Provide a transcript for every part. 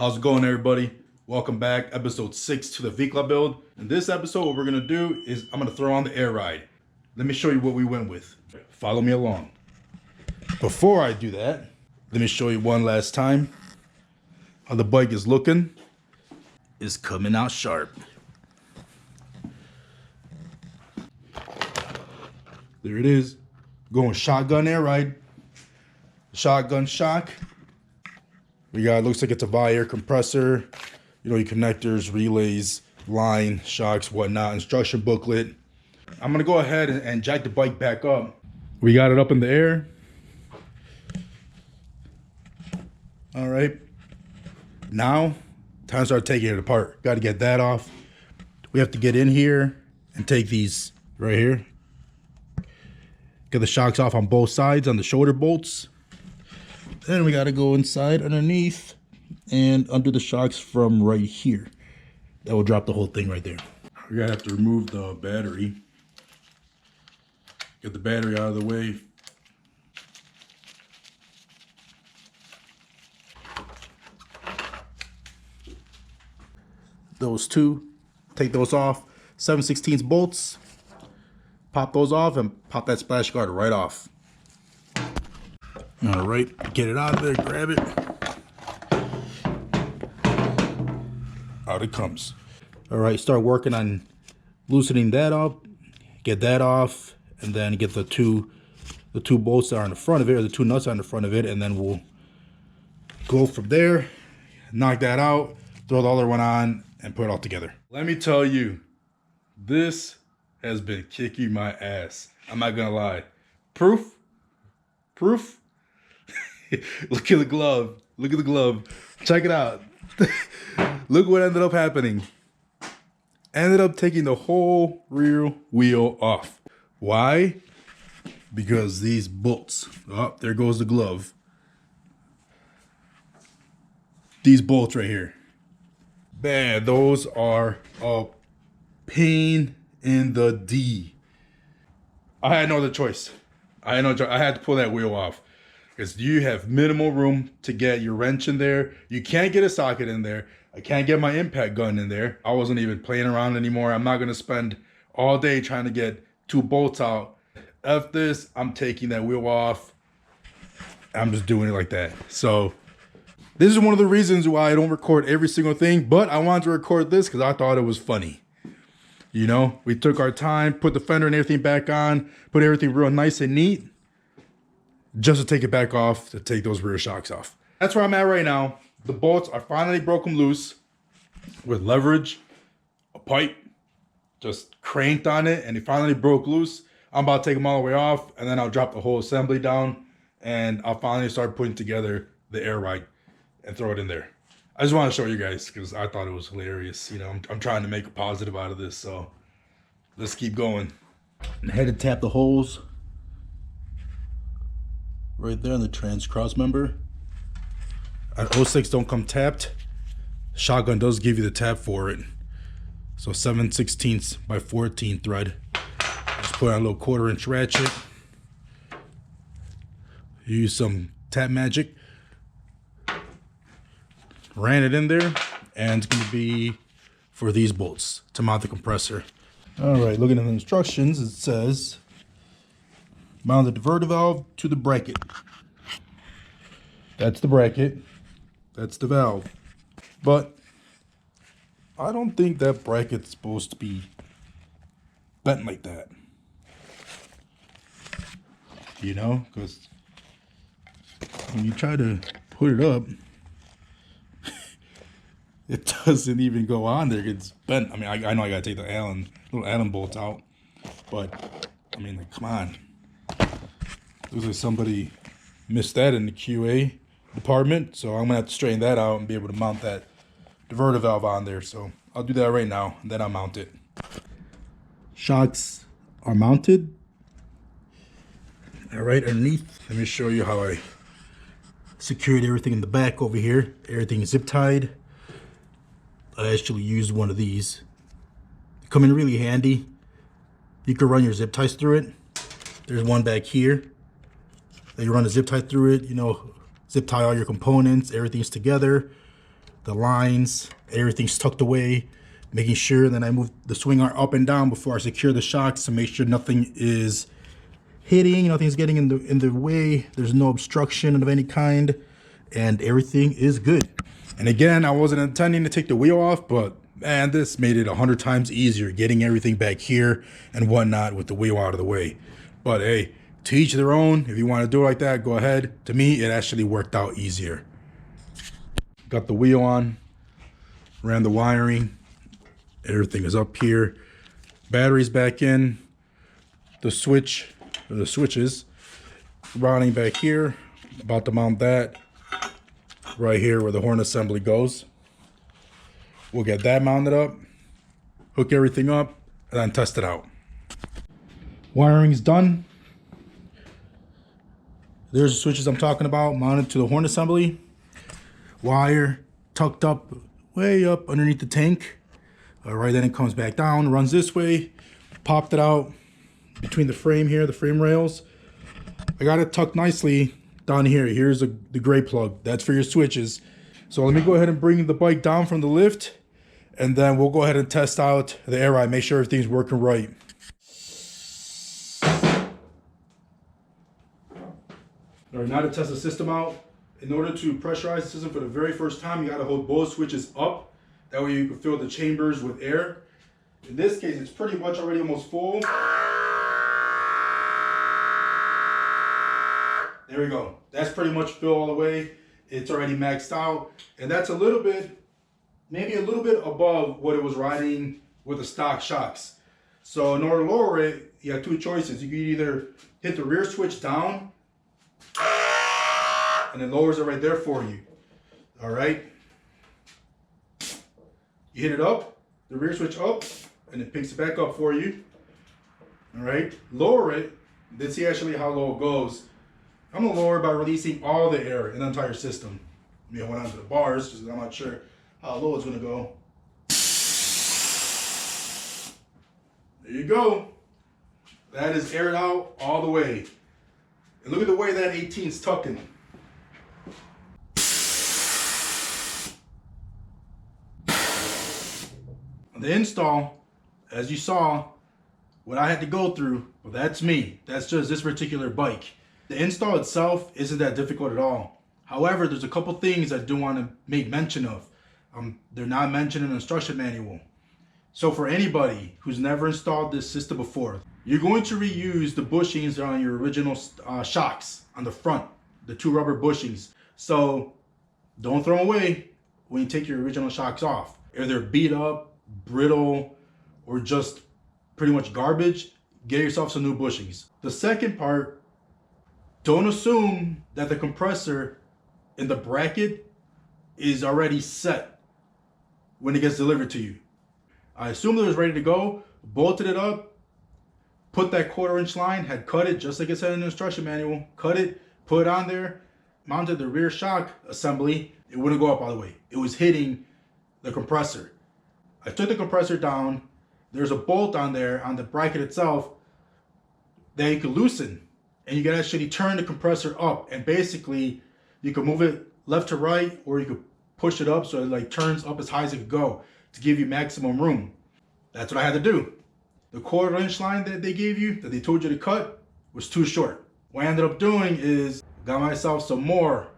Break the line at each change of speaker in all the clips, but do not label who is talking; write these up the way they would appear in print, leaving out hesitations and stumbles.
How's it going, everybody? Welcome back, episode 6 to the Vicla build. In this episode, what we're gonna do is I'm gonna throw on the air ride. Let me show you what we went with. Follow me along. Before I do that, let me show you one last time how the bike is looking. It's coming out sharp. There it is. Going shotgun air ride. Shotgun shock. We got, looks like it's a Viair compressor, you know, your connectors, relays, line, shocks, whatnot, instruction booklet. I'm gonna go ahead and jack the bike back up. We got it up in the air. All right. Now, time to start taking it apart. Got to get that off. We have to get in here and take these right here. Get the shocks off on both sides on the shoulder bolts. Then we got to go inside underneath and undo the shocks from right here. That will drop the whole thing right there. We're going to have to remove the battery. Get the battery out of the way. Those two, take those off. 7/16 bolts. Pop those off and pop that splash guard right off. All right, get it out of there, grab it. Out it comes. All right, start working on loosening that up, get that off, and then get the two bolts that are in the front of it, or the two nuts on the front of it, and then we'll go from there, knock that out, throw the other one on, and put it all together. Let me tell you, this has been kicking my ass. I'm not gonna lie. Proof? Look at the glove. Look at the glove. Check it out. Look what ended up happening. Ended up taking the whole rear wheel off. Why? Because these bolts. Oh, there goes the glove. These bolts right here. Man, those are a pain in the D. I had no other choice. I had to pull that wheel off. Because you have minimal room to get your wrench in there. You can't get a socket in there. I can't get my impact gun in there. I wasn't even playing around anymore. I'm not going to spend all day trying to get two bolts out. F this, I'm taking that wheel off. I'm just doing it like that. So this is one of the reasons why I don't record every single thing. But I wanted to record this because I thought it was funny. You know, we took our time, put the fender and everything back on, put everything real nice and neat. Just to take it back off, to take those rear shocks off. That's where I'm at right now. The bolts, I finally broke them loose with leverage, a pipe, just cranked on it, and it finally broke loose. I'm about to take them all the way off, and then I'll drop the whole assembly down, and I'll finally start putting together the air ride and throw it in there. I just want to show you guys because I thought it was hilarious. You know, I'm trying to make a positive out of this, so let's keep going. I had to tap the holes right there on the trans cross member. At 06 don't come tapped. Shotgun does give you the tap for it. So 7/16 by 14 thread. Just put on a little 1/4-inch ratchet. Use some tap magic. Ran it in there, and it's gonna be for these bolts to mount the compressor. All right, looking at the instructions, it says mount the diverter valve to the bracket. That's the bracket. That's the valve. But I don't think that bracket's supposed to be bent like that. You know, because when you try to put it up, it doesn't even go on there. It's bent. I mean, I know I gotta take the little Allen bolts out, but I mean, like, come on. Looks like somebody missed that in the QA department, so I'm gonna have to straighten that out and be able to mount that diverter valve on there. So I'll do that right now, and then I'll mount it. Shocks are mounted. All right, underneath, let me show you how I secured everything in the back over here. Everything is zip tied. I actually used one of these. They come in really handy. You can run your zip ties through it. There's one back here. Then you run a zip tie through it, you know, zip tie all your components, everything's together. the lines, everything's tucked away, making sure that I move the swing arm up and down before I secure the shocks to make sure nothing is hitting, nothing's getting in the way, there's no obstruction of any kind, and everything is good. And again, I wasn't intending to take the wheel off, but man, this made it 100 times easier getting everything back here and whatnot with the wheel out of the way. But hey, to each their own. If you want to do it like that, go ahead. To me, it actually worked out easier. Got the wheel on, ran the wiring, everything is up here. Batteries back in, the switch, or the switches, routing back here. About to mount that right here where the horn assembly goes. We'll get that mounted up, hook everything up, and then test it out. Wiring's done. There's the switches I'm talking about, mounted to the horn assembly. Wire tucked up, way up underneath the tank. All right, then it comes back down, runs this way. Popped it out between the frame here, the frame rails. I got it tucked nicely down here. Here's the gray plug. That's for your switches. So let me go ahead and bring the bike down from the lift, and then we'll go ahead and test out the air ride, make sure everything's working right. All right, now to test the system out. In order to pressurize the system for the very first time, you gotta hold both switches up. That way you can fill the chambers with air. In this case, it's pretty much already almost full. There we go. That's pretty much filled all the way. It's already maxed out. And that's a little bit, maybe a little bit above what it was riding with the stock shocks. So in order to lower it, you have two choices. You can either hit the rear switch down, and it lowers it right there for you. All right. You hit it up, the rear switch up, and it picks it back up for you. All right. Lower it. Let's see actually how low it goes. I'm gonna lower it by releasing all the air in the entire system. I mean, I went onto the bars because I'm not sure how low it's gonna go. There you go. That is aired out all the way. And look at the way that 18's tucking. The install, as you saw, what I had to go through, well, that's me. That's just this particular bike. The install itself isn't that difficult at all. However, there's a couple things I do want to make mention of. They're not mentioned in the instruction manual. So for anybody who's never installed this system before, you're going to reuse the bushings on your original shocks on the front, the two rubber bushings. So don't throw them away when you take your original shocks off. If they're beat up, brittle, or just pretty much garbage, get yourself some new bushings. The second part, don't assume that the compressor in the bracket is already set when it gets delivered to you. I assumed it was ready to go, bolted it up, put that 1/4" line, had cut it just like it said in the instruction manual, cut it, put it on there, mounted the rear shock assembly. It wouldn't go up all the way. It was hitting the compressor. I took the compressor down. There's a bolt on there on the bracket itself that you can loosen, and you can actually turn the compressor up, and basically you can move it left to right, or you could push it up so it like turns up as high as it could go to give you maximum room. That's what I had to do. The 1/4" line that they gave you, that they told you to cut, was too short. What I ended up doing is got myself some more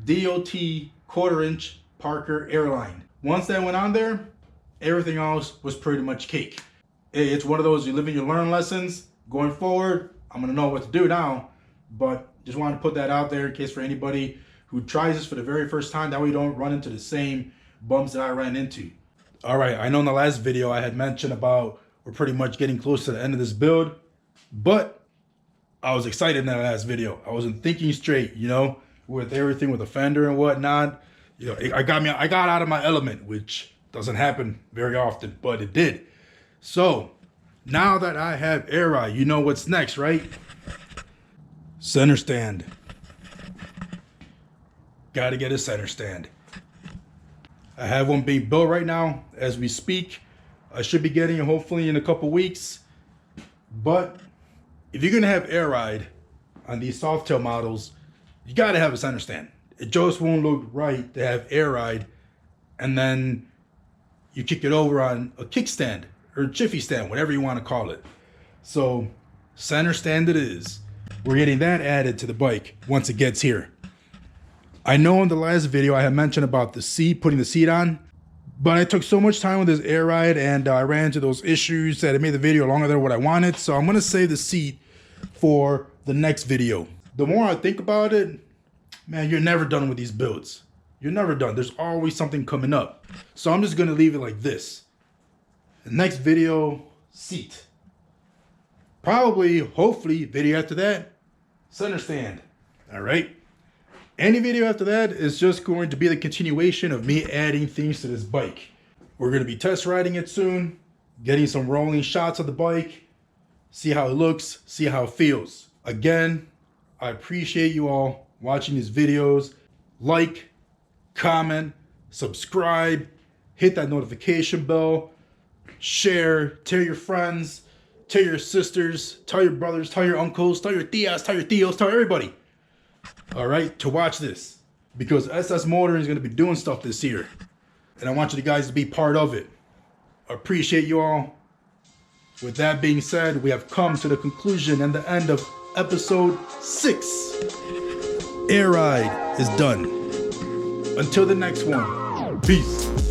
DOT 1/4" Parker airline. Once that went on there, everything else was pretty much cake. It's one of those, you live and you learn lessons. Going forward, I'm gonna know what to do now, but just wanted to put that out there in case for anybody who tries this for the very first time, that way you don't run into the same bumps that I ran into. All right, I know in the last video I had mentioned about we're pretty much getting close to the end of this build, but I was excited in that last video. I wasn't thinking straight, you know, with everything with the fender and whatnot. You know, I got out of my element, which doesn't happen very often, but it did. So now that I have air ride, you know what's next, right? Center stand. Got to get a center stand. I have one being built right now as we speak. I should be getting it hopefully in a couple weeks. But if you're gonna have air ride on these Softail models, you gotta have a center stand. It just won't look right to have air ride and then you kick it over on a kickstand or jiffy stand, whatever you want to call it. So center stand it is. We're getting that added to the bike once it gets here. I know in the last video I had mentioned about the seat, putting the seat on, but I took so much time with this air ride and I ran into those issues that it made the video longer than what I wanted. So I'm gonna save the seat for the next video. The more I think about it, man, you're never done with these builds. You're never done. There's always something coming up. So I'm just gonna leave it like this. The next video, seat. Probably, hopefully, video after that, center stand. All right. Any video after that is just going to be the continuation of me adding things to this bike. We're going to be test riding it soon, getting some rolling shots of the bike, see how it looks, see how it feels. Again, I appreciate you all watching these videos. Like, comment, subscribe, hit that notification bell, share, tell your friends, tell your sisters, tell your brothers, tell your uncles, tell your tias, tell your tios, tell everybody. All right, to watch this, because SS Motoring is going to be doing stuff this year, and I want you guys to be part of it. I appreciate you all. With that being said, we have come to the conclusion and the end of episode 6. Air ride is done. Until the next one, peace.